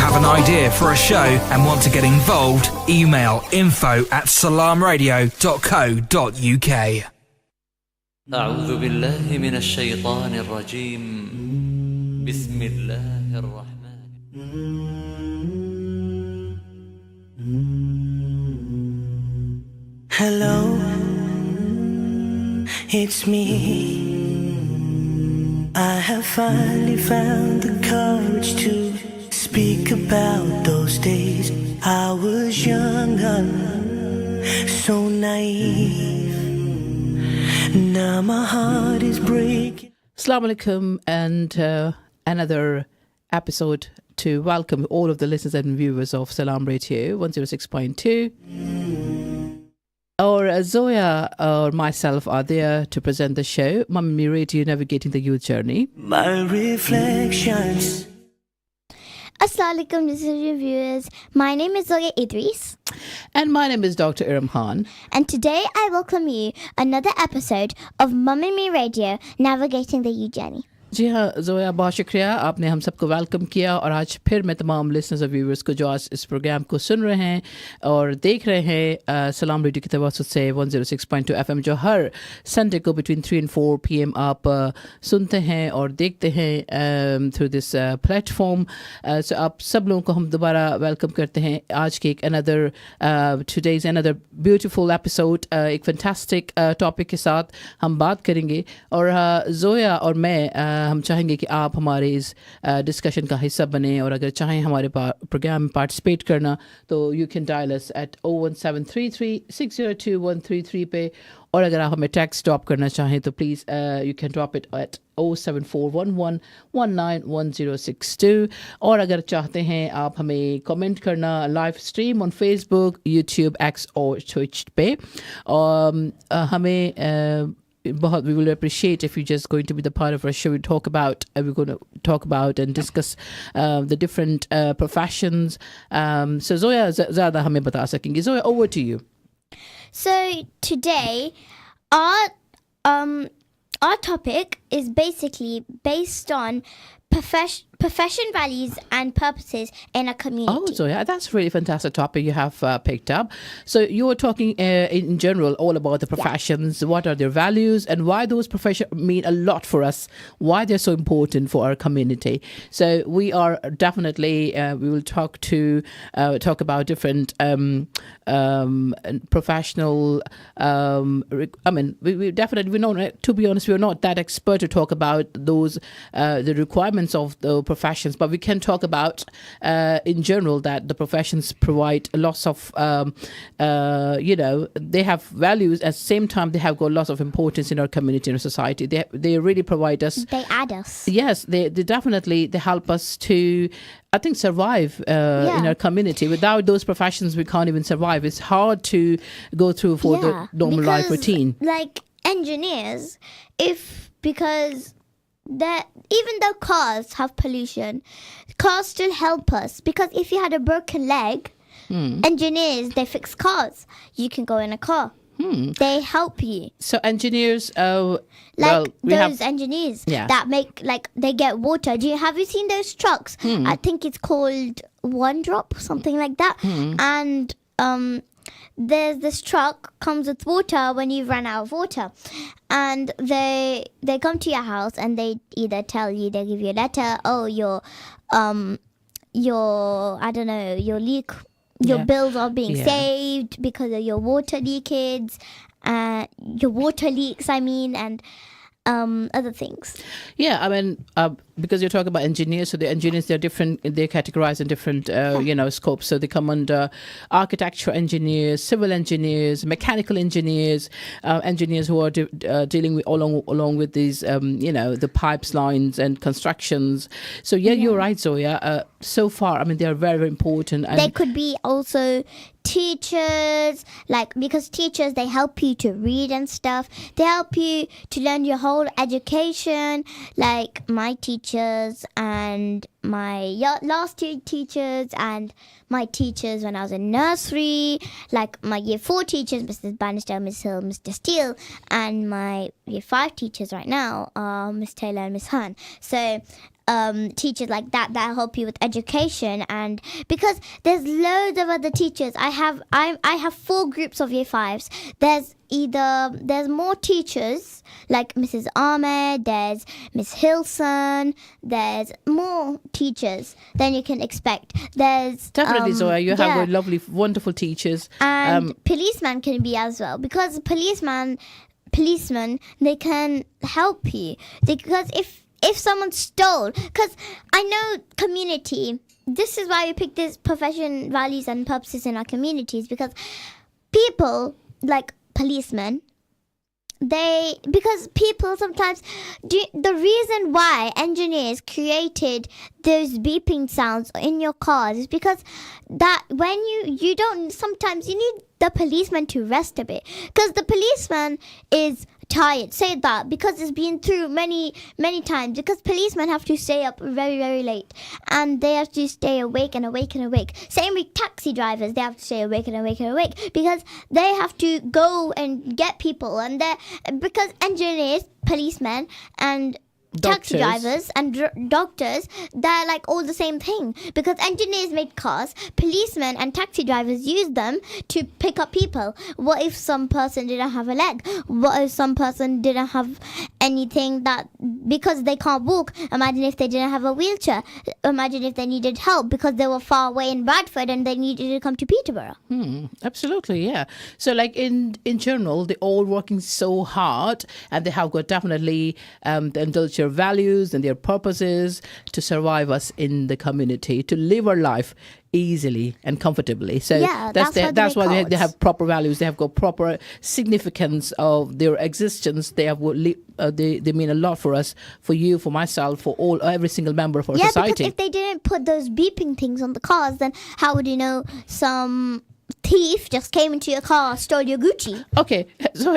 Have an idea for a show and want to get involved? Email info@salamradio.co.uk. أعوذ بالله من الشيطان الرجيم بسم الله الرحمن Hello, it's me. I have finally found the courage to speak about those days I was younger, so naive. Now my heart is breaking. Assalamu alaikum, and another episode to welcome all of the listeners and viewers of Salam Radio 106.2. Or Zoya or myself are there to present the show, Mummy Radio Navigating the Youth Journey. My reflections. Assalamu alaikum, viewers. My name is Zoya Idris. And my name is Dr. Erum. And today I welcome you another episode of Mummy Radio Navigating the Youth Journey. जी हाँ ज़ोया, बहुत शुक्रिया, आपने हम सबको welcome किया। और आज फिर मैं तमाम लिसनर्स और व्यूवर्स को जो आज इस प्रोग्राम को सुन रहे हैं और देख रहे हैं सलाम रेडियो की तवज्जो से 106.2 FM, जो हर संडे को बिटवीन 3 and 4 PM आप सुनते हैं और देखते हैं थ्रू दिस प्लेटफॉर्म। सो आप सब लोगों को हम दोबारा वेलकम करते हैं आज के एक another today's another beautiful episode, एक फैंटास्टिक टॉपिक के साथ हम बात करेंगे। और ज़ोया और मैं हम चाहेंगे कि आप हमारे इस डिस्कशन का हिस्सा बने, और अगर चाहें हमारे प्रोग्राम में पार्टिसिपेट करना तो you can dial us at 01733602133 पे, और अगर आप हमें टेक्स्ट ड्रॉप करना चाहें तो please you can drop it at 07411191062। और अगर चाहते हैं आप हमें कमेंट करना live stream on Facebook, YouTube, x और ट्विच पे, और हमें बहुत, we will appreciate if you're just going to be the part of our show. We're going to talk about and discuss the different professions. So Zoya ज़्यादा हमें बता सकेंगी. Zoya, over to you. So today our topic is basically based on profession values and purposes in a community. Oh, Zoya, that's a really fantastic topic you have picked up. So you were talking in general all about the professions, what are their values, and why those professions mean a lot for us, why they're so important for our community. So we are definitely, we will talk about different professional, we definitely, we know, to be honest, we're not that expert to talk about those, the requirements of the professions, but we can talk about in general that the professions provide lots of they have values, at the same time they have got lots of importance in our community and society. They really provide us, they add us. Yes, they definitely, they help us to, I think, survive in our community. Without those professions we can't even survive. It's hard to go through for the normal life routine, like engineers, because that even though cars have pollution, cars still help us, because if you had a broken leg, engineers, they fix cars. You can go in a car. They help you. So engineers, engineers that make, like, they get water. Have you seen those trucks? I think it's called One Drop, something like that. And there's this truck comes with water when you run out of water, and they come to your house and they either tell you, they give you a letter, your I don't know, your leak, your bills are being saved because of your water leakage, your water leaks, and other things. Yeah, I mean, because you're talking about engineers, so the engineers, they're different, they're categorized in different, scopes. So they come under architecture engineers, civil engineers, mechanical engineers, engineers who are dealing with along with these, the pipes, lines and constructions. So you're right, Zoya. So far, I mean, they are very, very important. And they could be also teachers, because teachers, they help you to read and stuff. They help you to learn your whole education, like my teachers and my last year teachers and my teachers when I was in nursery, like my year 4 teachers, Mrs. Bannister, Miss Hill, Mr. Steele, and my year 5 teachers right now are Miss Taylor and Miss Hearn. So teachers like that help you with education, and because there's loads of other teachers. I have 4 groups of year 5s. There's more teachers like Mrs. Ahmed, there's Miss Hilson, there's more teachers than you can expect. There's Definitely, Zoya, you have lovely, wonderful teachers. And policeman can be as well, because policemen, they can help you, because if someone stole, because I know community, this is why we pick this profession, values and purposes in our communities, because people like policemen, because people sometimes the reason why engineers created those beeping sounds in your cars is because that when you don't, sometimes you need the policeman to rest a bit, because the policeman is tired, say that, because it's been through many times, because policemen have to stay up very, very late, and they have to stay awake and awake and awake. Same with taxi drivers, they have to stay awake and awake and awake, because they have to go and get people, and because engineers, policemen and taxi drivers and doctors, they're like all the same thing, because engineers make cars, policemen and taxi drivers use them to pick up people. What if some person didn't have a leg? What if some person didn't have anything, that because they can't walk? Imagine if they didn't have a wheelchair. Imagine if they needed help because they were far away in Bradford and they needed to come to Peterborough. Absolutely, yeah. So like in general, they're all working so hard, and they have got definitely indulge their values and their purposes to survive us in the community, to live our life easily and comfortably. So that's why they have proper values. They have got proper significance of their existence. They have they mean a lot for us, for you, for myself, for every single member of our society. Because if they didn't put those beeping things on the cars, then how would you know some thief just came into your car, stole your Gucci? Okay, so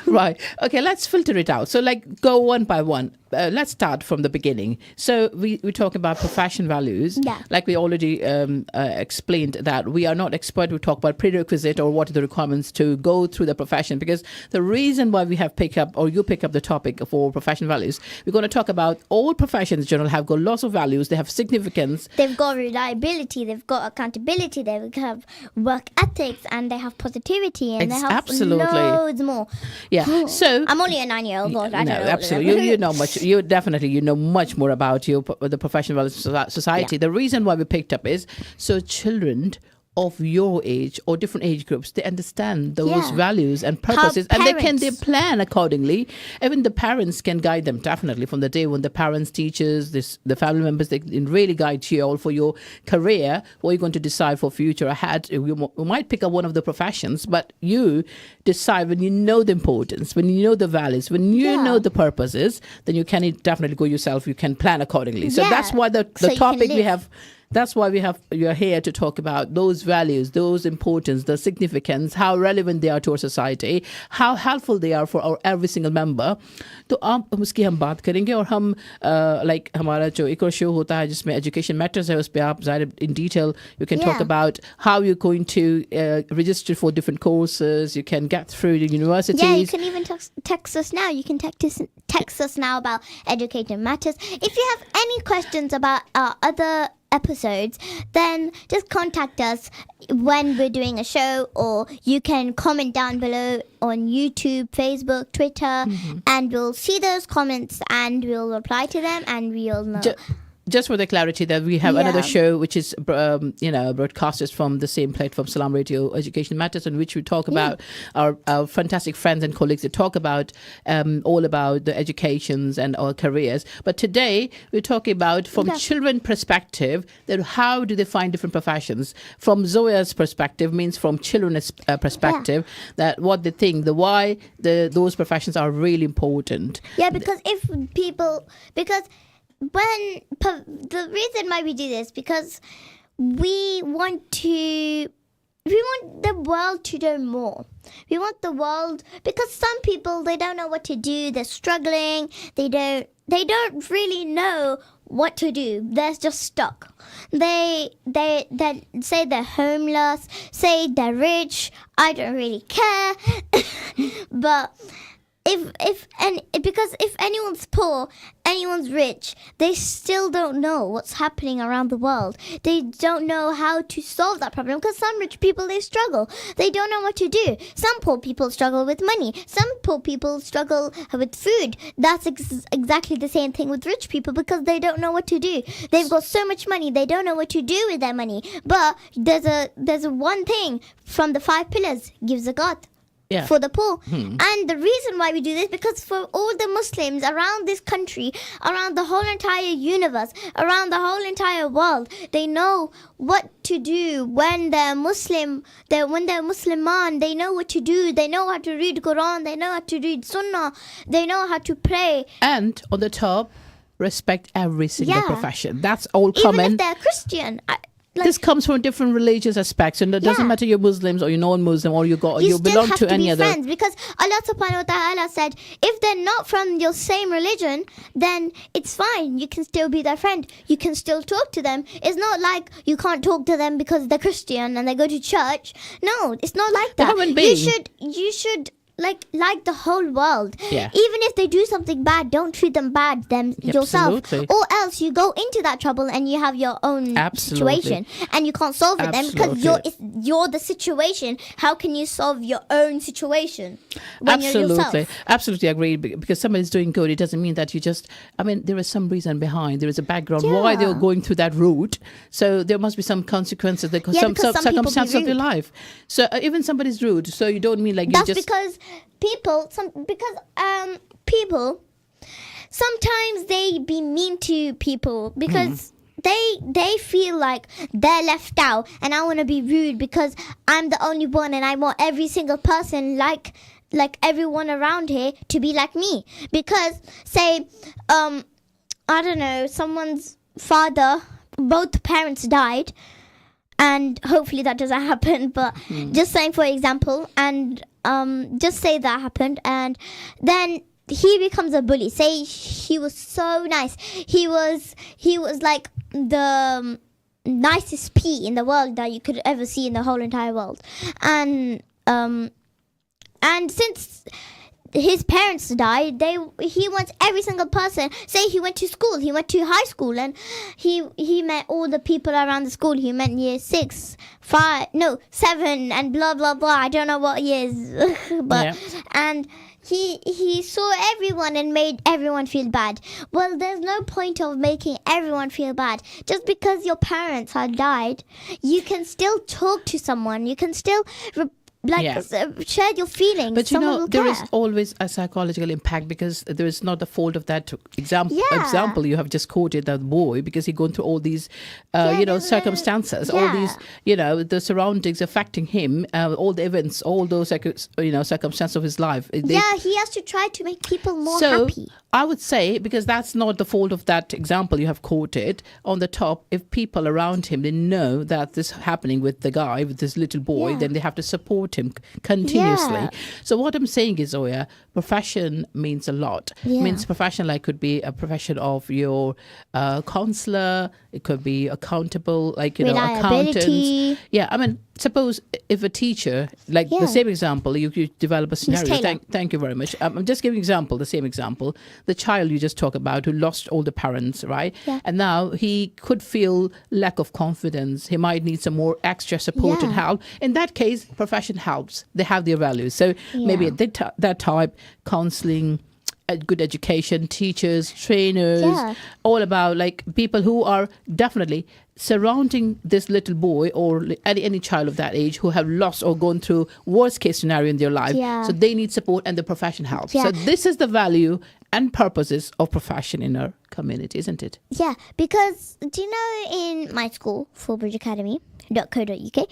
right. Okay, let's filter it out. So like go one by one. Let's start from the beginning. So we talk about profession values. Yeah. Like we already explained that we are not expert. We talk about prerequisite or what are the requirements to go through the profession. Because the reason why we have you pick up the topic for profession values, we're going to talk about all professions in general have got lots of values. They have significance. They've got reliability. They've got accountability. They have work ethics, and they have positivity, and they have loads more. Yeah. So I'm only a 9-year-old. No, absolutely. You know much. You know much more about the professional values society. The reason why we picked up is so children of your age or different age groups, they understand those values and purposes, and they plan accordingly. Even the parents can guide them, definitely, from the day when the parents, teachers, the family members, they can really guide you all for your career, what you're going to decide for future ahead. You might pick up one of the professions, but you decide when you know the importance, when you know the values, when you know the purposes, then you can definitely go yourself. You can plan accordingly. So that's why the topic we have. That's why you're here to talk about those values, those importance, the significance, how relevant they are to our society, how helpful they are for our every single member. तो आप उसकी हम बात करेंगे, और हम like हमारा जो एक और शो होता है जिसमें education matters है, उस पे आप ज़ाहिर in detail you can talk about how you're going to register for different courses, you can get through the universities. Yeah, you can even text us now. You can text us now about education matters. If you have any questions about our other episodes, then just contact us when we're doing a show, or you can comment down below on YouTube, Facebook, Twitter, and we'll see those comments and we'll reply to them, and we'll know. Just for the clarity that we have another show which is broadcasted from the same platform, Salam Radio Education Matters, in which we talk about our fantastic friends and colleagues that talk about all about the educations and our careers. But today we're talking about from children perspective, that how do they find different professions. From Zoya's perspective, means from children's perspective, that what they think, the why those professions are really important. Yeah, because the reason why we do this, because we want the world to know more. We want the world, because some people, they don't know what to do, they're struggling, they don't really know what to do. They're just stuck. They say they're homeless, say they're rich. I don't really care. But because if anyone's poor, anyone's rich, they still don't know what's happening around the world. They don't know how to solve that problem, because some rich people, they struggle. They don't know what to do. Some poor people struggle with money. Some poor people struggle with food. That's exactly the same thing with rich people, because they don't know what to do. They've got so much money, they don't know what to do with their money. But there's a one thing from the 5 pillars: give zakat. Yeah. For the poor. And the reason why we do this, because for all the Muslims around this country, around the whole entire universe, around the whole entire world, they know what to do when they're Muslim. When they're Musliman, they know what to do. They know how to read Quran. They know how to read Sunnah. They know how to pray. And on the top, respect every single Yeah. profession. That's all Even common. if they're Christian. This comes from different religious aspects, and it doesn't Yeah. matter you're Muslims or you're non-Muslim or you You belong still have to to any be other. friends, because Allah subhanahu wa ta'ala said if they're not from your same religion, then it's fine. You can still be their friend. You can still talk to them. It's not like you can't talk to them because they're Christian and they go to church. No, it's not like They're that. human You beings. should like the whole world. Yeah. Even if they do something bad, don't treat them bad yourself. Absolutely. Or else you go into that trouble and you have your own Absolutely. situation and you can't solve it then, because Absolutely. you're the situation. How can you solve your own situation when you're Absolutely. yourself? Absolutely agree. Because somebody's doing good, it doesn't mean that you just, there is some reason behind. There is a background why they're Yeah. going through that route. So there must be some consequences, because some people be circumstances of your rude. life. So even somebody's rude. So you don't mean like That's you just... because people sometimes they be mean to people because they feel like they're left out, and I want to be rude because I'm the only one and I want every single person like everyone around here to be like me. Because say I don't know, someone's father, both parents died, and hopefully that doesn't happen, but just saying for example, and just say that happened, and then he becomes a bully. Say he was so nice, he was like the nicest pea in the world that you could ever see in the whole entire world, and since his parents died, he wants every single person. Say he went to school, he went to high school, and he met all the people around the school. He met year 6, 5, no 7, and blah blah blah. I don't know what years, but Yeah. and he saw everyone and made everyone feel bad. Well, there's no point of making everyone feel bad. Just because your parents had died, you can still talk to someone. You can still share your feelings. But you Someone know, will there care. is always a psychological impact, because there is not the fault of that example you have just quoted, that boy, because he's going through all these, there's circumstances, all these, the surroundings affecting him, all the events, all those, circumstances of his life. He has to try to make people more So happy. I would say, because that's not the fault of that example you have quoted, on the top, if people around him, they know that this is happening with the guy, with this little boy, Yeah. then they have to support him continuously. Yeah. So what I'm saying is, Zoya, profession means a lot. Yeah. Means profession could be a profession of your counselor, it could be accountable, Reliability. accountants. Yeah, suppose if a teacher, like the Yeah. same example, you develop a scenario. Taylor. Thank you very much. I'm just giving example, the same example. The child you just talked about who lost all the parents, right? Yeah. And now he could feel lack of confidence. He might need some more extra support and Yeah. help. In that case, profession helps. They have their values. So maybe at that type, counseling, good education, teachers, trainers, all about people who are definitely surrounding this little boy or any child of that age who have lost or gone through worst case scenario in their life. Yeah. So they need support, and the profession helps. Yeah. So this is the value and purposes of profession in our community, isn't it? Yeah, because do you know in my school, fullbridgeacademy.co.uk,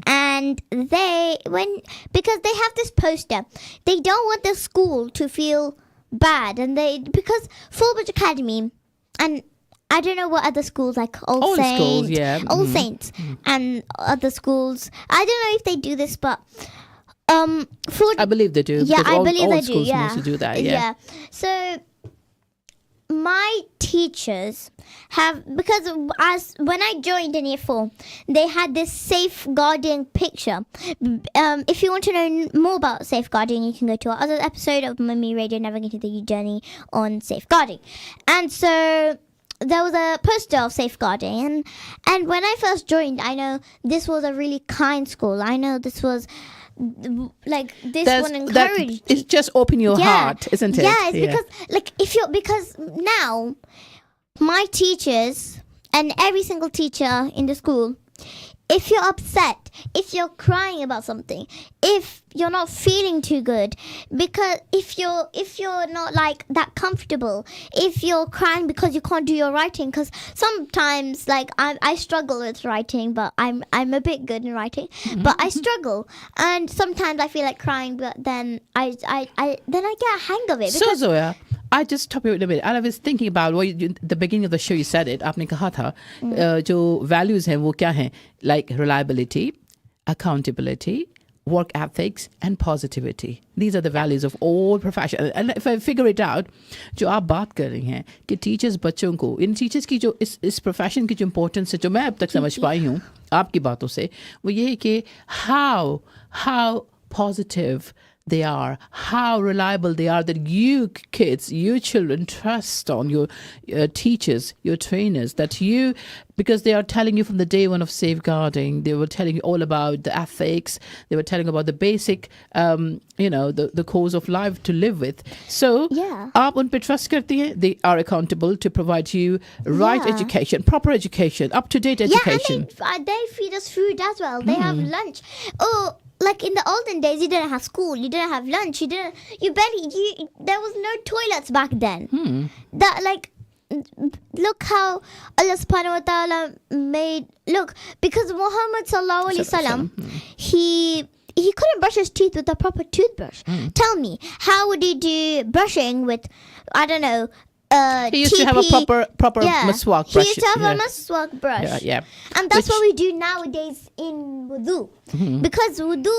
and because they have this poster, they don't want the school to feel bad, and because Fullbridge Academy, and I don't know what other schools like All Saints, schools, yeah. All Saints, and other schools. I don't know if they do this, but I believe they do. yeah, because I all believe they do. schools Yeah, mostly do that. Yeah. So my teachers have, because as when I joined in year 4, they had this safeguarding picture. If you want to know more about safeguarding, you can go to our other episode of Mummy Radio Navigating the Journey on safeguarding. And so there was a poster of safeguarding, and when I first joined, I know this was a really kind school. I know this was like this one encouraged. It's just open your heart, isn't it? Yeah, it's because now my teachers and every single teacher in the school, if you're upset, if you're crying about something, if you're not feeling too good, because if you're not like that comfortable, if you're crying because you can't do your writing, because sometimes like I struggle with writing, but I'm a bit good in writing, but I struggle, and sometimes I feel like crying, but then I get a hang of it. So Zoya, I just stop you a minute. I was thinking about the beginning of the show. You said it. आपने कहा था जो values हैं वो क्या हैं? Like reliability, accountability, work ethics, and positivity. These are the values of all professions. And if I figure it out, जो आप बात कर रही हैं कि teachers बच्चों को, इन teachers की जो इस profession की जो importance है जो मैं अब तक समझ पाई हूँ आपकी बातों से, वो ये है कि how positive they are, how reliable they are, that you kids, you children trust on your teachers, your trainers, that you, because they are telling you from the day one of safeguarding, they were telling you all about the ethics, they were telling about the basic, the course of life to live with. So, आप उन पे trust करती हैं, they are accountable to provide you right education, proper education, up-to-date education. Yeah, and they feed us food as well. They have lunch. Oh, like in the olden days, you didn't have school, you didn't have lunch, there was no toilets back then. That like, look how Allah subhanahu wa ta'ala made, because Muhammad sallallahu alaihi wasallam, he couldn't brush his teeth with a proper toothbrush. Tell me, how would he do brushing with, I don't know, he used to have a proper maswak brush. He used to have a maswak brush. Yeah. And that's what we do nowadays in wudu. Because wudu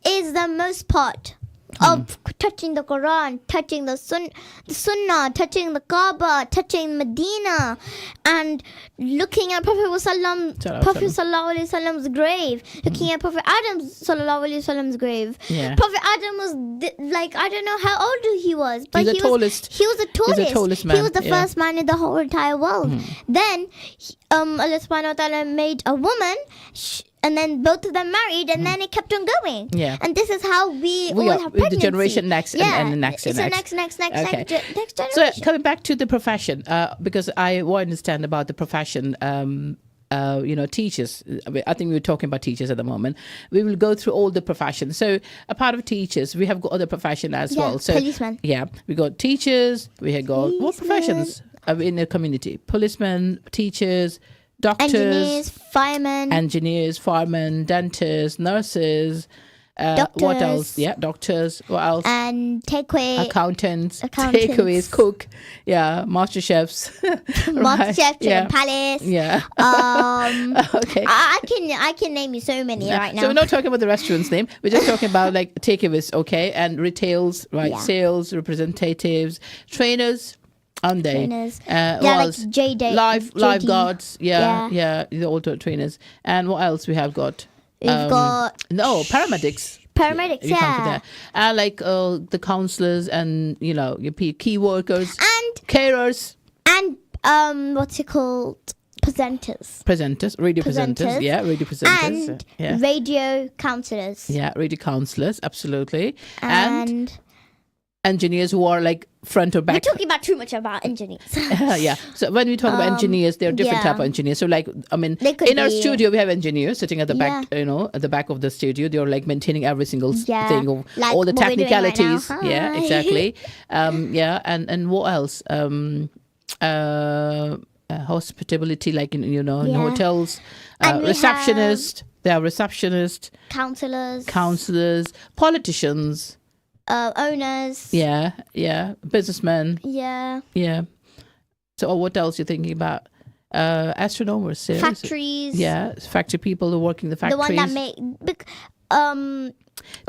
is the most part of touching the Quran, touching the Sunnah, touching the Kaaba, touching Medina, and looking at Prophet Sallallahu Alaihi Wasallam's grave, looking at Prophet Adam Sallallahu Alaihi Wasallam's grave. Yeah. Prophet Adam was like, I don't know how old he was, but he was the tallest. He was the tallest. He's the tallest man. He was the first man in the whole entire world. Then Allah Subhanahu wa Taala made a woman. And then both of them married, and then it kept on going. Yeah. And this is how we all have pregnancy. The generation next and the next. It's the next Okay. next generation. So coming back to the profession, because I want to understand about the profession, teachers. I think we're talking about teachers at the moment. We will go through all the professions. So a part of teachers, we have got other profession as well. So policemen. Yeah, we got teachers. We have got what professions in the community? Policemen, teachers, doctors, engineers, firemen, dentists, nurses, doctors. What else? Yeah, doctors. What else? And takeaway. Accountants. Takeaways, cook. Yeah, master chefs. Master chef, chicken palace. Yeah. Okay. I can name you so many right now. So we're not talking about the restaurant's name. We're just talking about like takeaways, okay, and retails, right? Yeah. Sales representatives, trainers. Aren't they? Trainers. Like JD. Lifeguards. Yeah. The auto trainers. And what else we have got? We've got paramedics. Yeah. And like the counselors and your key workers and carers and what's it called? Presenters, radio presenters. Yeah, radio presenters. And radio counselors. Yeah, radio counselors. Absolutely. And engineers who are like front or back. We're talking about too much about engineers. Yeah. So when we talk about engineers, there are different type of engineers. So like, I mean, in our studio, we have engineers sitting at the back, at the back of the studio. They're like maintaining every single thing of like all the technicalities. Right yeah, exactly. And what else? Hospitality, like in hotels. Receptionist. They are receptionists. Counselors. Politicians. Owners. Yeah. Businessmen. Yeah. So what else are you thinking about? Astronomers. Factories. Yeah, factory people who work in the factories. The one that make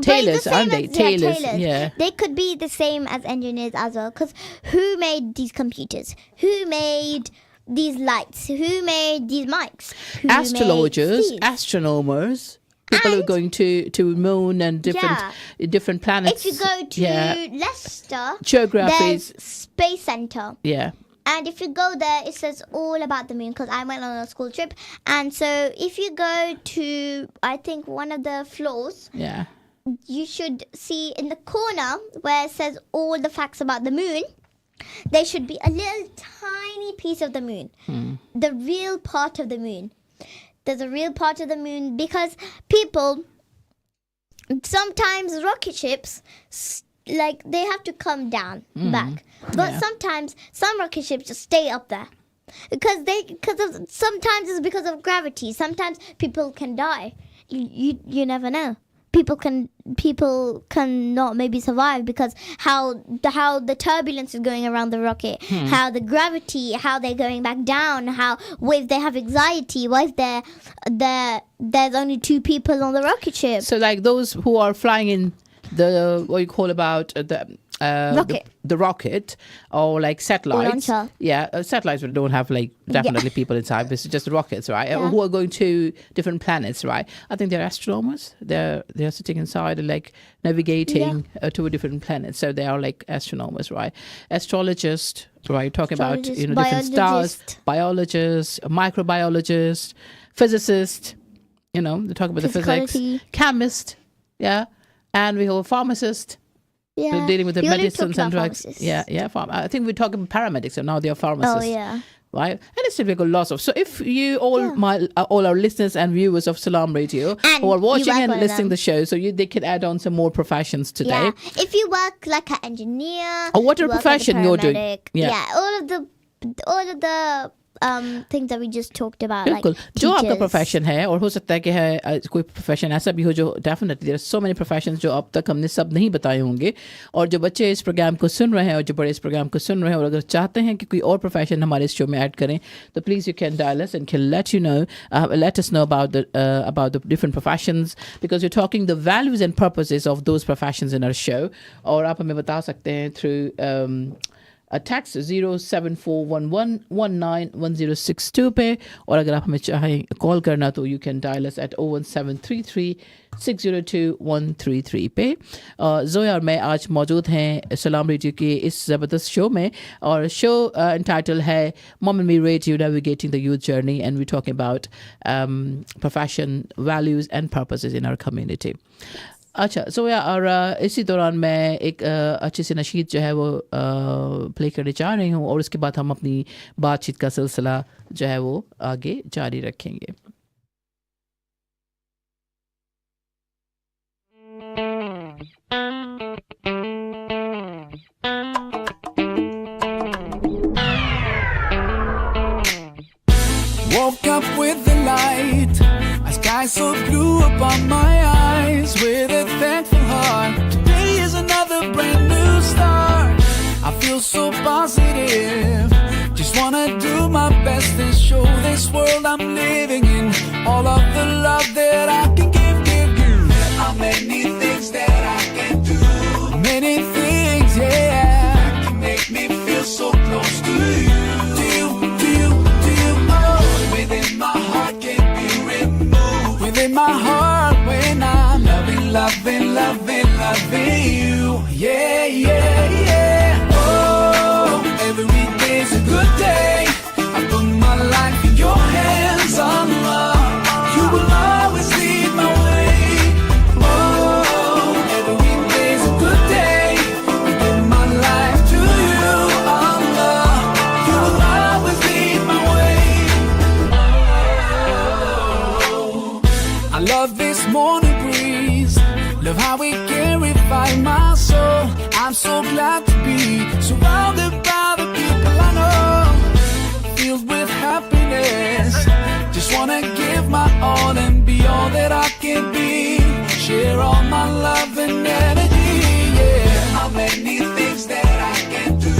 tailors, aren't they? Tailors, tailors. yeah. They could be the same as engineers as well. Because who made these computers? Who made these lights? Who made these mics? Who made Astrologers, these? astronomers, people who are And- going to moon and different planets. If you go to yeah, Leicester, geography. there's Space Center. Yeah. And if you go there, it says all about the moon because I went on a school trip. And so if you go to, I think, one of the floors, Yeah. you should see in the corner where it says all the facts about the moon, there should be a little tiny piece of the moon. The real part of the moon. There's a real part of the moon because people, sometimes rocket ships, like they have to come down back. But sometimes some rocket ships just stay up there. Sometimes it's because of gravity. Sometimes people can die. You never know. People cannot maybe survive because how the turbulence is going around the rocket, how the gravity, how they're going back down, what if they have anxiety, what if there's only 2 people on the rocket ship. So like those who are flying in the what you call about Rocket. the rocket or like satellites. launcher. Yeah, satellites don't have like definitely people inside. It's just rockets, right? Yeah. Who are going to different planets, right? I think they're astronomers. They're sitting inside and like navigating to a different planet. So they are like astronomers, right? Astrologists, right? Talking about different stars. Biologists, microbiologists, physicists. They talk about the physics. Physicality. Chemist, yeah. And we have a pharmacist. Yeah. They're dealing with the We only medicines talked and about drugs. pharmacists. Yeah. I think we're talking paramedics, and now they are pharmacists. Oh yeah. Right, and it's still got lots of. So if you all our listeners and viewers of Salam Radio And who are you watching work and on listening them. the show, so they can add on some more professions today. Yeah. If you work like an engineer, Or whatever you work as a profession you're doing. paramedic, Yeah. all of the things that we just talked about, like बिल्कुल जो आपका teachers. Profession है और हो सकता है कि है कोई प्रोफेशन ऐसा भी हो जो definitely there are so many professions जो अब तक हमने सब नहीं बताए होंगे और जो बच्चे इस प्रोग्राम को सुन रहे हैं और जो बड़े इस प्रोग्राम को सुन रहे हैं और अगर चाहते हैं कि कोई और प्रोफेशन हमारे इस शो में ऐड करें तो please you can dial us and can let us know about the different professions because you're talking the values and purposes of those professions in our show और आप हमें बता सकते हैं through a text 07411191062 पे और अगर आप हमें चाहें कॉल करना तो you can dial us at 01733602133 पे जोया और मैं आज मौजूद हैं सलाम रेडियो के इस ज़बरदस्त शो में और शो entitled है Mom and Me Radio Navigating the Youth Journey and we're talking about profession, values and purposes in our community. अच्छा जोया और इसी दौरान मैं एक अच्छी सी नशीद जो है वो प्ले करने जा रही हूँ और उसके बाद हम अपनी बातचीत का सिलसिला जो है वो आगे जारी रखेंगे. Woke up with the light, a sky so blue upon my eyes. With a thankful heart, today is another brand new start. I feel so positive, just wanna do my best and show this world I'm living in all of the love that I can give you. There are many things that I can do, many things, yeah, to make me feel so close to you. Within my heart can't be removed. Within my heart when I'm loving you. Yeah, yeah, yeah. Oh, every day's a good day. I put my life in your hands, Allah. You will always lead my way. Oh, every day's a good day. I give my life to you, Allah. You will always lead my way. I love this morning breeze, love how it can revive my soul. I'm so glad to be surrounded by the people I know, filled with happiness. Just wanna give my all and be all that I can be. Share all my love and energy, yeah. How many things that I can do,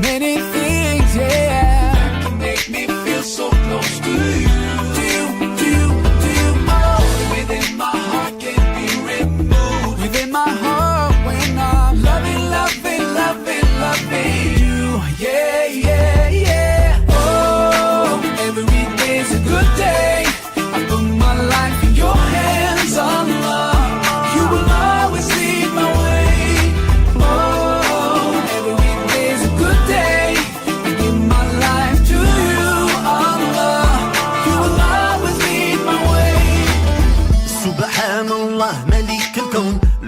many things, yeah, to make me feel so close to you. Within my heart can't be removed.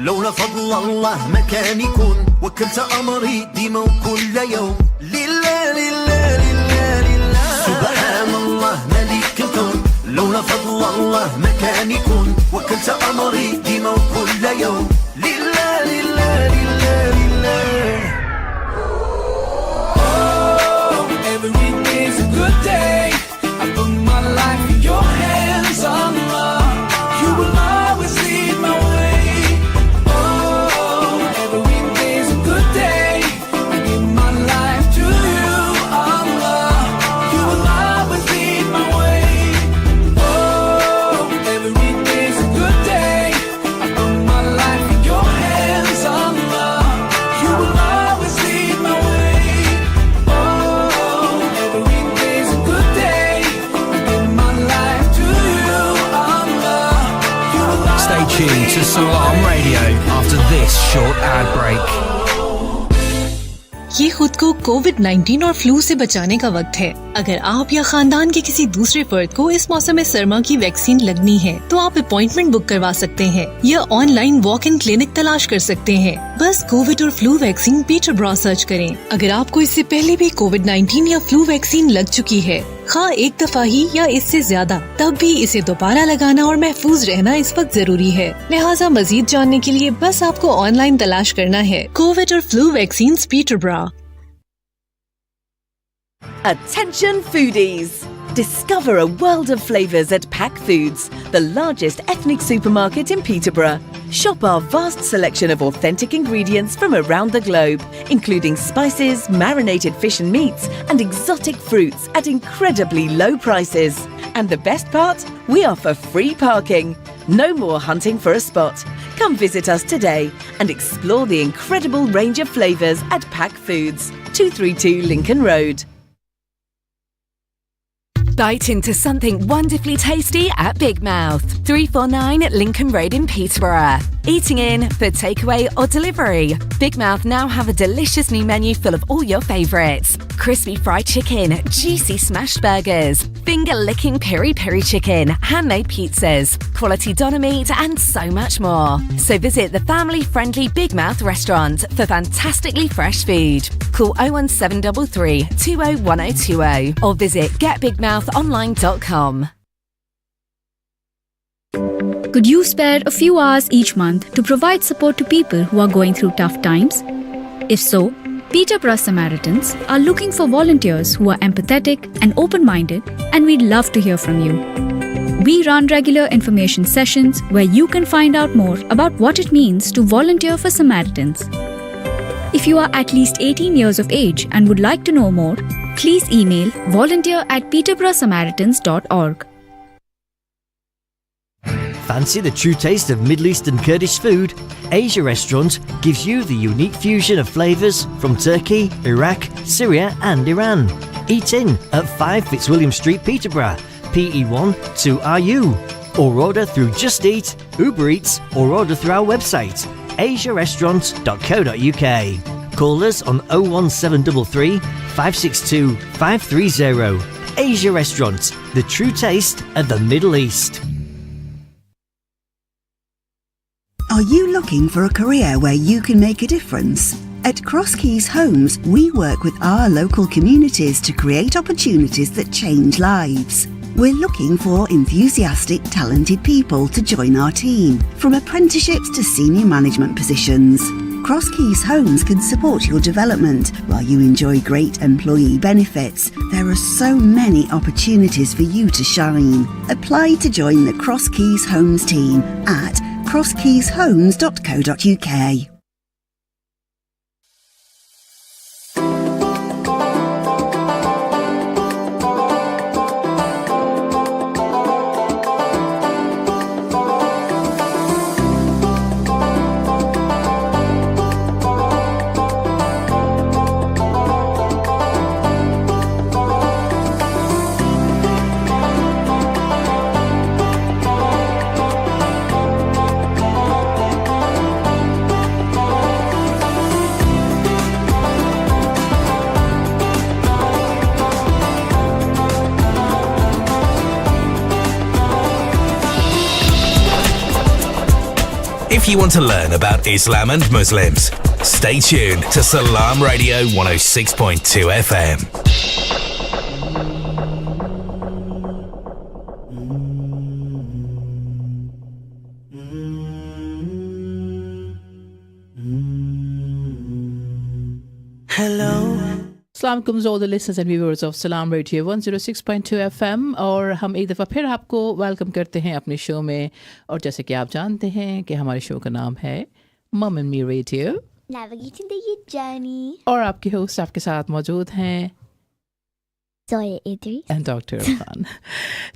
لولا فضل الله ما كان يكون وكلت أمري ديما وكل يوم لله لله لله لله سبحان الله ملك الكون لولا فضل الله ما كان يكون وكلت أمري ديما وكل يوم لله لله لله لله Oh, every day's a good day. I put my life in your hands, Allah. You will always lead my way. Oh, every day's a good day. I give my life to you, Allah. You will always lead my way. Oh, every day's a good day. I put my life in your hands, Allah. You will always lead my way. Oh, every day's a good day. I give my life to you, Allah. You will Stay tuned to Salam Radio after this short ad break. ये खुद को कोविड-19 और flu से बचाने का वक्त है। अगर आप या खानदान के किसी दूसरे फर्द को इस मौसम सरमा की वैक्सीन लगनी है तो आप अपॉइंटमेंट बुक करवा सकते हैं या ऑनलाइन वॉक इन क्लिनिक तलाश कर सकते हैं। बस कोविड और फ्लू वैक्सीन पीटरब्रा सर्च करें। अगर आपको इससे पहले भी कोविड-19 या फ्लू वैक्सीन लग चुकी है, खा एक दफा ही या इससे ज्यादा, तब भी इसे दोबारा लगाना और महफूज रहना इस वक्त जरूरी है। लिहाजा मजीद जानने के लिए बस आपको ऑनलाइन तलाश करना है कोविड और flu vaccine Peterborough. Attention foodies! Discover a world of flavours at Pack Foods, the largest ethnic supermarket in Peterborough. Shop our vast selection of authentic ingredients from around the globe, including spices, marinated fish and meats, and exotic fruits at incredibly low prices. And the best part? We offer free parking. No more hunting for a spot. Come visit us today and explore the incredible range of flavours at Pack Foods, 232 Lincoln Road. Bite into something wonderfully tasty at Big Mouth, 349 Lincoln Road in Peterborough. Eating in for takeaway or delivery, Big Mouth now have a delicious new menu full of all your favourites. Crispy fried chicken, juicy smashed burgers, finger-licking peri-peri chicken, handmade pizzas, quality doner meat and so much more. So visit the family-friendly Big Mouth restaurant for fantastically fresh food. Call 01733 201020 or visit getbigmouthonline.com. Could you spare a few hours each month to provide support to people who are going through tough times? If so, Peterborough Samaritans are looking for volunteers who are empathetic and open-minded, and we'd love to hear from you. We run regular information sessions where you can find out more about what it means to volunteer for Samaritans. If you are at least 18 years of age and would like to know more, please email volunteer@peterboroughsamaritans.org. Fancy the true taste of Middle Eastern Kurdish food? Asia Restaurant gives you the unique fusion of flavours from Turkey, Iraq, Syria and Iran. Eat in at 5 Fitzwilliam Street, Peterborough, PE1 2RU. Or order through Just Eat, Uber Eats or order through our website asiarestaurant.co.uk. Call us on 01733 562 530. Asia Restaurant, the true taste of the Middle East. Are you looking for a career where you can make a difference? At Cross Keys Homes, we work with our local communities to create opportunities that change lives. We're looking for enthusiastic, talented people to join our team, from apprenticeships to senior management positions. Cross Keys Homes can support your development while you enjoy great employee benefits. There are so many opportunities for you to shine. Apply to join the Cross Keys Homes team at crosskeyshomes.co.uk. If you want to learn about Islam and Muslims, stay tuned to Salam Radio 106.2 FM. Assalamualaikum all the listeners and viewers of Salam Radio 106.2 FM और हम एक दफ़ा फिर आपको welcome करते हैं अपने show में और जैसे कि आप जानते हैं कि हमारे शो का नाम है मम and me radio Navigating the journey. और आपके होस्ट आपके साथ मौजूद हैं Zoya and Dr. Erum.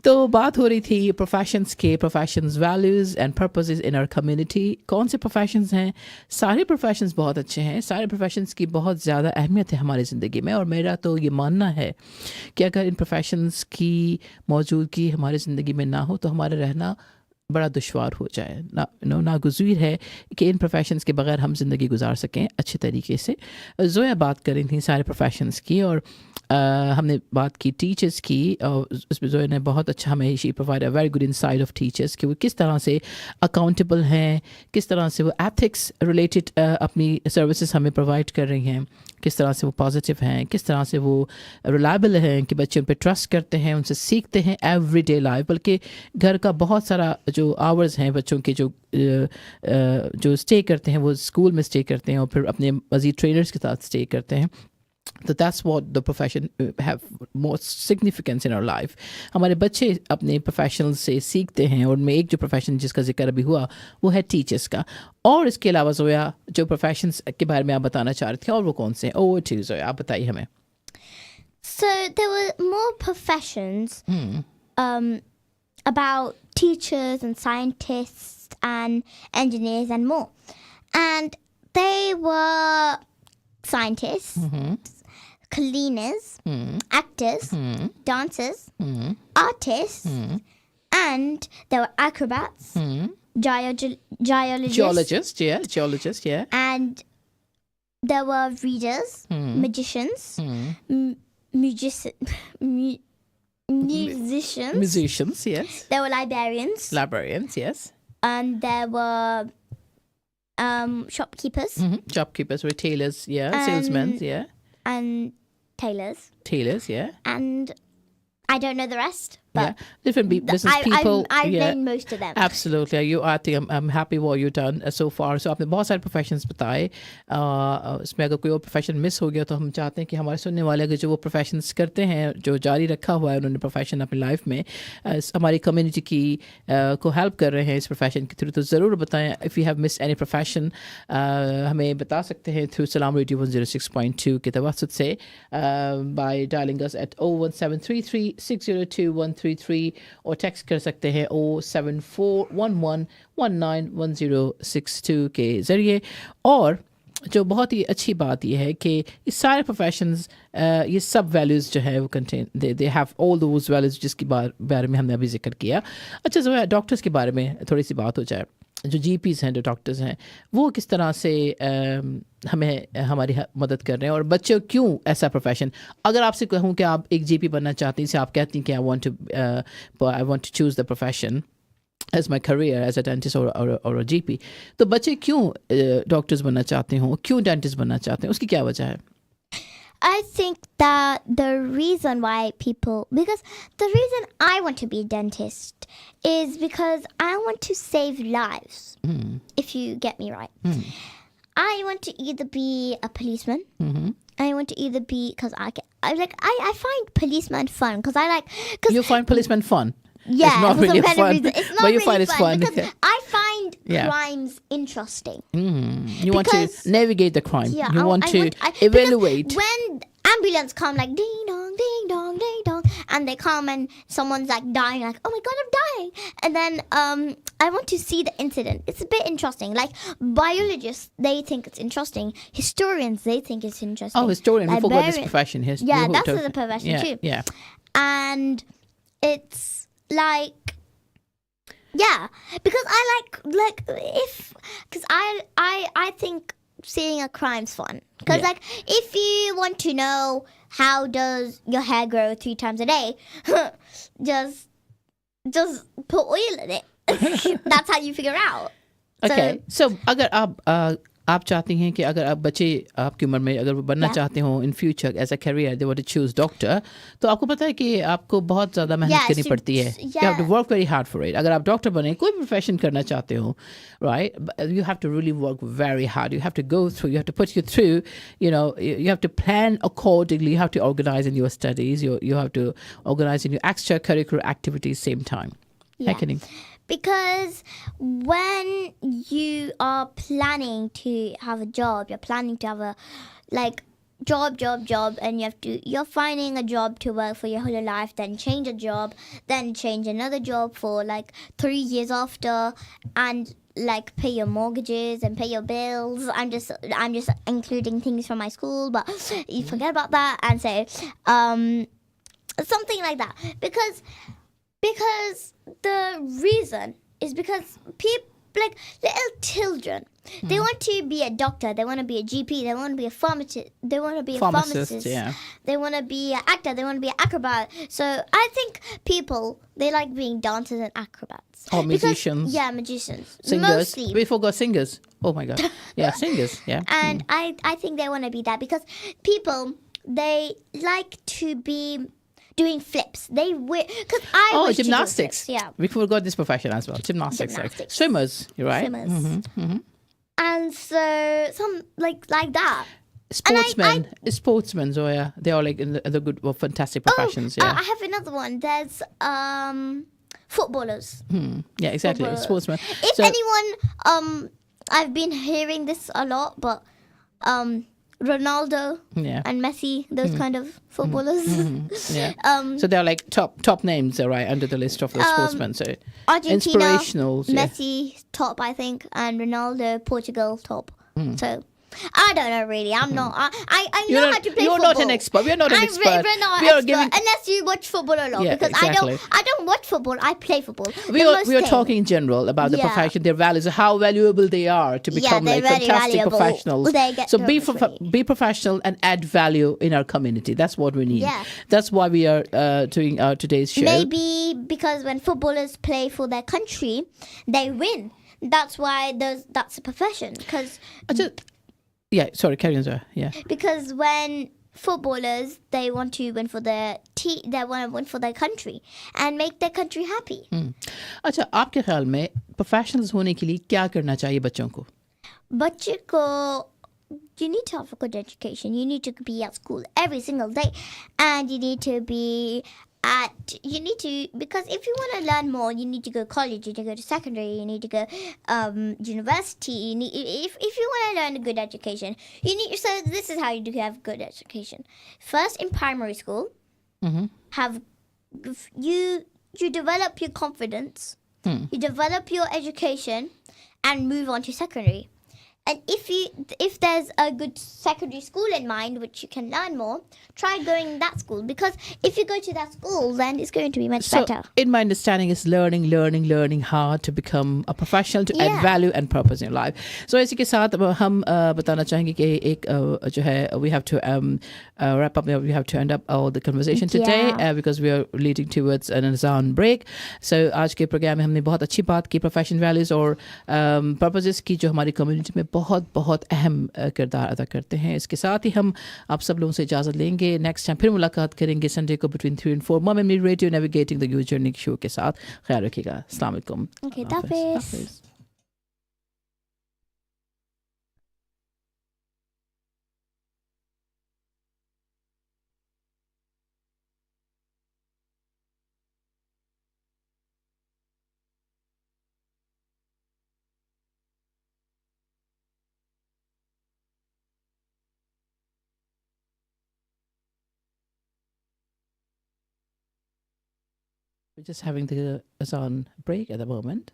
तो बात हो रही थी प्रोफेशंस के professions values and purposes in our community. कौन से प्रोफेशंस हैं? सारे प्रोफेशंस बहुत अच्छे हैं. सारे प्रोफेशंस की बहुत ज़्यादा अहमियत है हमारी ज़िंदगी में और मेरा तो ये मानना है कि अगर इन प्रोफेशंस की मौजूदगी हमारी ज़िंदगी में ना हो तो हमारा रहना बड़ा दुश्वार हो जाए. नागुज़ीर है कि इन प्रोफेशंस के बगैर हम ज़िंदगी गुजार सकें अच्छे तरीके से. जोया बात कर रही थी सारे प्रोफेशंस की और हमने बात की टीचर्स की और उसमें जोया ने बहुत अच्छा हमें she provide a very good insight of teachers कि वो किस तरह से अकाउंटेबल हैं, किस तरह से वो एथिक्स रिलेटेड अपनी सर्विसेज हमें प्रोवाइड कर रही हैं, किस तरह से वो पॉजिटिव हैं, किस तरह से वो रिलायबल हैं कि बच्चे उन पर ट्रस्ट करते हैं, उनसे सीखते हैं एवरीडे लाइफ. बल्कि घर का बहुत सारा जो आवर्स हैं बच्चों के जो स्टे करते हैं वो स्कूल में स्टे करते हैं और फिर अपने मज़ीद ट्रेनर्स के साथ स्टे करते हैं. तो that's what the profession have most significance in our life. हमारे बच्चे अपने प्रोफेशनल से सीखते हैं और मैं एक जो प्रोफेशन जिसका जिक्र अभी हुआ वो है टीचर्स का. और इसके अलावा जोया जो प्रोफेशंस के बारे में आप बताना चाह रहे थे और वो कौन से हैं? ओह ठीक जोया आप बताइए हमें. So there were more professions about teachers and scientists and engineers and more. And they were scientists, cleaners, actors, dancers, artists, and there were acrobats, geologists, yeah. And there were readers, magicians, musicians, yes. There were librarians, yes. And there were shopkeepers. Shopkeepers, retailers, yeah. Salesmen, yeah. And tailors, yeah. And I don't know the rest. But yeah, different business people. I've named most of them. Absolutely, I think I'm happy what you've done so far. So आपने बहुत सारे professions बताए. इसमें अगर कोई और profession miss हो गया तो हम चाहते हैं कि हमारे सुनने वाले अगर जो वो प्रोफेशंस करते हैं जो जारी रखा हुआ है उन्होंने प्रोफेशन अपनी लाइफ में हमारी कम्युनिटी की को हेल्प कर रहे हैं इस प्रोफेशन के थ्रू तो ज़रूर बताएं. If you have miss any profession हमें बता सकते हैं थ्रू सलाम रेडियो 106.2 के तवसत से बाय डायलिंग अस एट 01733 602 133 और टेक्स्ट कर सकते हैं 07411191062 के ज़रिए. और जो बहुत ही अच्छी बात यह है कि ये सारे प्रोफेशंस ये सब वैल्यूज़ जो है वो contain they have all those values जिसकी बारे में हमने अभी जिक्र किया. अच्छा जो है डॉक्टर्स के बारे में थोड़ी सी बात हो जाए. जो जीपीज़ हैं जो डॉक्टर्स हैं वो किस तरह से हमें हमारी मदद कर रहे हैं और बच्चे क्यों ऐसा प्रोफेशन. अगर आपसे कहूँ कि आप एक जीपी बनना चाहती हैं जैसे आप कहती हैं कि I want to choose the profession as my career as a dentist or a GP तो बच्चे क्यों डॉक्टर्स बनना चाहते हो, क्यों डेंटिस्ट बनना चाहते हैं, उसकी क्या वजह है? I think that because the reason I want to be a dentist is because I want to save lives, if you get me right. I want to either be a policeman, I want to either be, because I find policeman fun, because I like... You find policeman fun? Yeah, it's not really fun, it's not but you really find it's fun. Because I find crimes interesting. You want to navigate the crime. Yeah, you want to evaluate. When ambulance come like ding dong, and they come and someone's like dying, like oh my god I'm dying, and then I want to see the incident. It's a bit interesting. Like biologists, they think it's interesting. Historians, they think it's interesting. Oh, historian! We forgot this profession. Yeah, that's the profession too. Yeah, and it's like, yeah, because I because I think seeing a crime's fun. Because like if you want to know how does your hair grow 3 times a day, just put oil in it. That's how you figure out. Okay. So अगर आप चाहती हैं कि अगर आप बच्चे आपकी उम्र में अगर वो बनना चाहते हो in future as a career they want to choose doctor, तो आपको पता है कि आपको बहुत ज़्यादा मेहनत करनी पड़ती है. You have to work very hard for it. अगर आप डॉक्टर बने, कोई भी प्रोफेशन करना चाहते हो, right, you have to really work very hard. You have to go through, you have to put you through, you have to plan accordingly. You have to organize in your studies. You have to organize in your extracurricular activities same time. Yeah. Because when you are planning to have a job, you're planning to have a job, and you're finding a job to work for your whole life, then change a job, then change another job for like 3 years after, and like pay your mortgages and pay your bills. I'm just including things from my school, but you forget about that, and say something like that. Because the reason is because people, like little children, they want to be a doctor, they want to be a GP, they want to be a pharmacist, they want to be a pharmacist, they want to be an actor, they want to be an acrobat. So I think people, they like being dancers and acrobats. Or musicians. Magicians. Singers. Mostly. We forgot singers. Oh my God. Yeah, singers. Yeah. And I think they want to be that because people, they like to be doing flips. They because wish gymnastics. To do flips. Yeah, we forgot this profession as well. Gymnastics. Like swimmers. You're right. Swimmers. And so some like that. Sportsmen, Zoya. They are like in the good, fantastic professions. I have another one. There's footballers. Yeah, exactly. Sportsmen. If anyone, I've been hearing this a lot, but Ronaldo and Messi, those kind of footballers. So they're like top names, right, under the list of the sportsmen. So Argentina, inspirational. Messi top, I think, and Ronaldo, Portugal top. So I don't know really. I'm not. I know how to play you're football. Not an expert. We're not an expert. We're not an expert unless you watch football a lot. Because exactly. I don't watch football. I play football. We are talking in general about the profession, their values, how valuable they are to become like fantastic professionals. So be professional and add value in our community. That's what we need. That's why we are doing today's show. Maybe because when footballers play for their country, they win. That's why that's a profession. Because sorry, carry on, Zoya. Yeah. Because when footballers, they want to win for their team, they want to win for their country and make their country happy. अच्छा, आपके ख्याल में professionals होने के लिए क्या करना चाहिए बच्चों को? बच्चे को you need to have a good education. You need to be at school every single day, and you need to be because if you want to learn more, you need to go to college, you need to go to secondary, you need to go university. If you want to learn a good education, so this is how you do have good education. First, in primary school, you develop your confidence, you develop your education, and move on to secondary. And if there's a good secondary school in mind, which you can learn more, try going that school. Because if you go to that school, then it's going to be much better. In my understanding, is learning hard to become a professional, to add value and purpose in your life. So इसी के साथ हम बताना चाहेंगे कि एक जो है we have to wrap up. We have to end up all the conversation today because we are leading towards an azan break. So आज के प्रोग्राम में हमने बहुत अच्छी बात की प्रोफेशनल वैल्यूज और पर्पसेस की जो हमारी कम्युनिटी में बहुत अहम किरदार अदा करते हैं. इसके साथ ही हम आप सब लोगों से इजाज़त लेंगे. नेक्स्ट टाइम फिर मुलाकात करेंगे संडे को between 3 and 4 mom and me radio navigating the you journey show के साथ. ख्याल रखिएगा. अस्सलाम वालेकुम. हाफिज़. We're just having the azan break at the moment.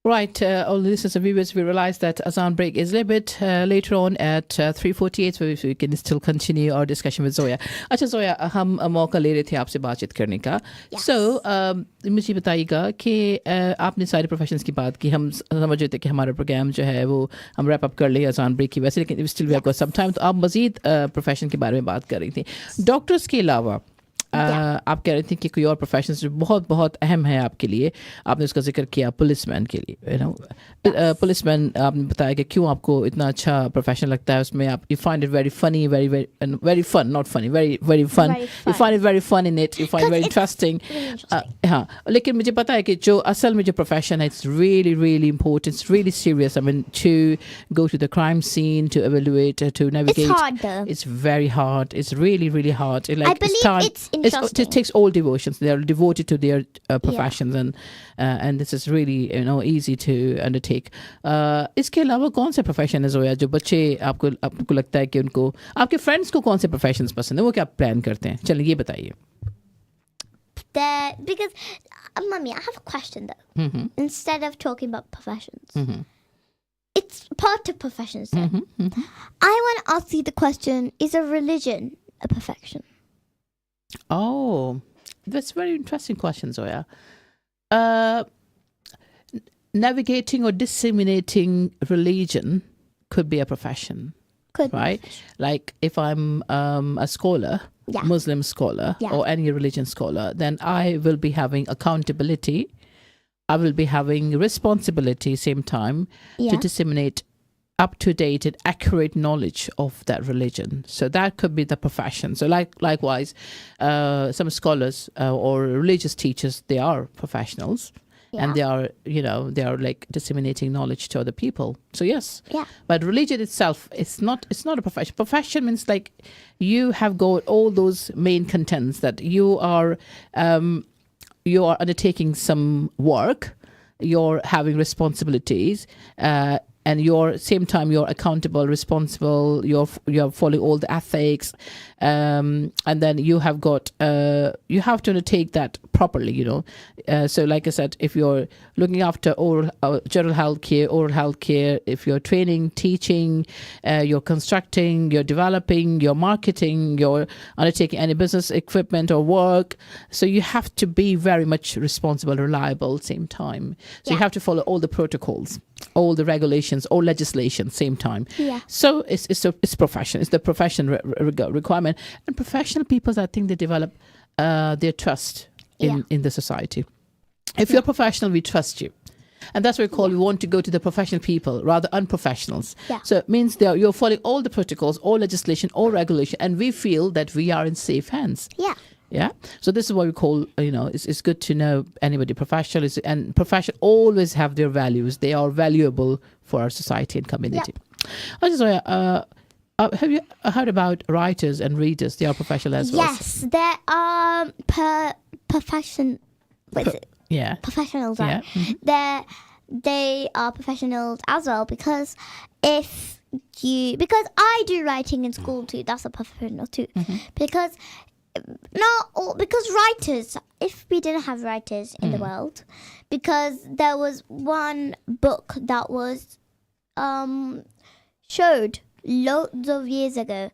Right, all the listeners and viewers, we realize that Azan break is a little bit later on at 3:48, so we can still continue our discussion with Zoya. अच्छा Zoya, हम मौका ले रहे थे आपसे बातचीत करने का. So, मुझे बताइएगा कि आपने सारे प्रोफेशंस की बात की. हम समझ रहे थे कि हमारा प्रोग्राम जो है वो हम रैप अप कर ले अजान ब्रेक की वैसे, लेकिन still we have got some time. तो आप मजीद प्रोफेशन के बारे में बात कर रही थी. डॉक्टर्स के अलावा आप कह रहे थे कि कोई और प्रोफेशन जो बहुत बहुत अहम है आपके लिए, आपने उसका जिक्र किया पुलिसमैन के लिए. यू नो पुलिसमैन आपने बताया कि क्यों आपको इतना अच्छा प्रोफेशन लगता है उसमें. आप you find it very funny, very fun, not funny, very fun. You find it very fun in it, you find very interesting. हाँ, लेकिन मुझे पता है कि जो असल में जो प्रोफेशन है, it's really really important, it's really serious. I mean to go to the crime scene, to evaluate, to navigate. It's hard though. It's very hard. It's really really hard. Like, I believe it's interesting. It takes all devotions. They are devoted to their professions, and this is really easy to undertake. इसके अलावा कौन से profession है Zoya जो बच्चे आपको लगता है कि उनको, आपके फ्रेंड्स को कौन से प्रोफेशंस पसंद है, वो क्या प्लान करते हैं? चलिए ये बताइए. Because Mummy, I have a question though. Instead of talking about professions, it's part of professions. I want to ask you the question: is a religion a profession? Oh, that's a very interesting question, Zoya. Navigating or disseminating religion could be a profession. Could right? Like if I'm a scholar, Muslim scholar, or any religion scholar, then I will be having accountability. I will be having responsibility same time to disseminate up-to-date and accurate knowledge of that religion. So that could be the profession. So likewise, some scholars or religious teachers, they are professionals. And they are like disseminating knowledge to other people. So yes. But religion itself, it's not a profession. Profession means like you have got all those main contents that you are undertaking some work, you're having responsibilities, and same time you're accountable, responsible, you're following all the ethics, and then you have got you have to undertake that properly, so like I said, if you're looking after general health care, oral health care, if you're training, teaching, you're constructing, you're developing, you're marketing, you're undertaking any business equipment or work, so you have to be very much responsible, reliable same time. So you have to follow all the protocols, all the regulations, all legislation same time. So it's profession, it's the profession requirement. And professional people, I think they develop their trust in the society. If you're professional, we trust you. And that's what we want to go to the professional people, rather unprofessionals. So it means you're following all the protocols, all legislation, all regulation, and we feel that we are in safe hands. Yeah. So this is what we call, it's good to know anybody professional and professional always have their values. They are valuable for our society and community. Have you heard about writers and readers? They are professional as well. Yes, there are professionals, right? They are professionals as well, because because I do writing in school too. That's a professional too. Because writers, if we didn't have writers in the world, because there was one book that was showed loads of years ago,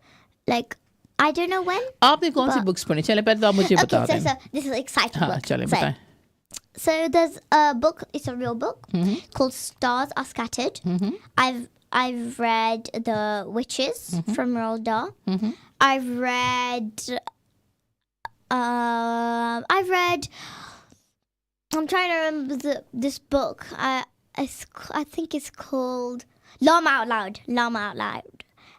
like I don't know when. आपने कौन सी books पढ़ी? चले पहले तो आप मुझे बता दें. So this is an exciting book. चलें बताएं. So there's a book, it's a real book, called Stars Are Scattered. I've read The Witches from Roald Dahl. I've read I'm trying to remember this book. I think it's called Llama Out Loud.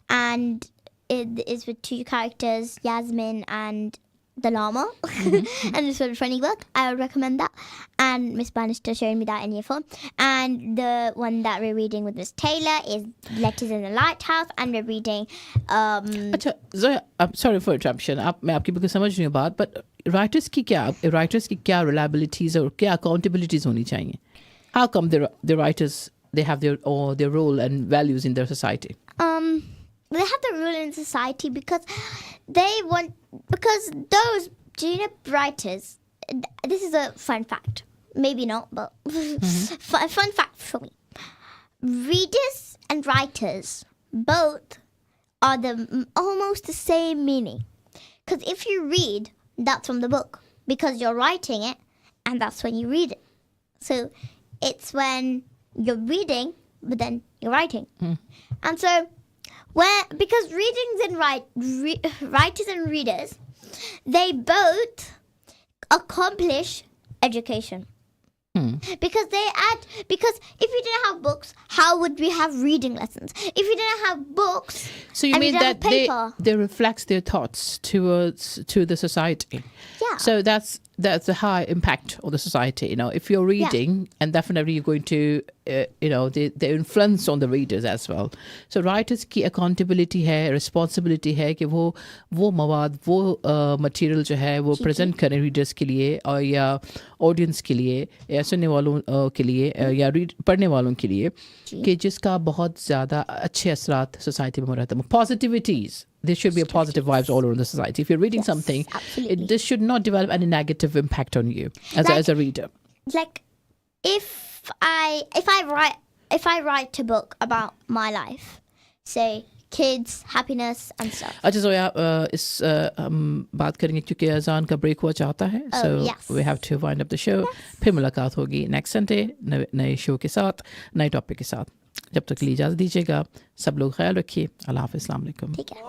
And it is with two characters, Yasmin and the llama. And it's a really funny book. I would recommend that. And Miss Bannister showed me that in year 4. And the one that we're reading with Miss Taylor is Letters in the Lighthouse. And we're reading अच्छा Zoya, I'm sorry for interruption. मैं आपकी बिल्कुल समझ रही हूँ बात, but writers की क्या reliabilities और क्या accountabilities होनी चाहिए? How come the writers, they have their role and values in their society? they have the rule in society because those writers. This is a fun fact. Maybe not, but fun fact for me. Readers and writers both are almost the same meaning. Because if you read, that's from the book. Because you're writing it, and that's when you read it. So it's when you're reading, but then you're writing. And so, because writers and readers, they both accomplish education. Because if we didn't have books, how would we have reading lessons? If we didn't have books, so you mean that they reflect their thoughts to the society. Yeah. So that's a high impact on the society. If you're reading, and definitely you're going to, they influence on the readers as well. So writers की accountability है, responsibility है कि वो मवाद, वो material जो है वो present करें readers के लिए और या audience के लिए या सुनने वालों के लिए या पढ़ने वालों के लिए कि जिसका बहुत ज़्यादा अच्छे असरात society में रहता है. Positivities. There should be a positive vibes all over the society. If you're reading something, this should not develop any negative impact on you as a reader. Like, if I write a book about my life, say kids, happiness and stuff. अच्छा ज़ोया, इस हम बात करेंगे क्योंकि अज़ान का break हुआ चाहता है. So we have to wind up the show. फिर मुलाकात होगी next Sunday नए शो के साथ, नए टॉपिक के साथ. जब तक के लिए इजाज़त दीजिएगा. सब लोग ख्याल रखिए. अल्लाह हाफ़िज़. अस्सलाम वालेकुम. ठीक है.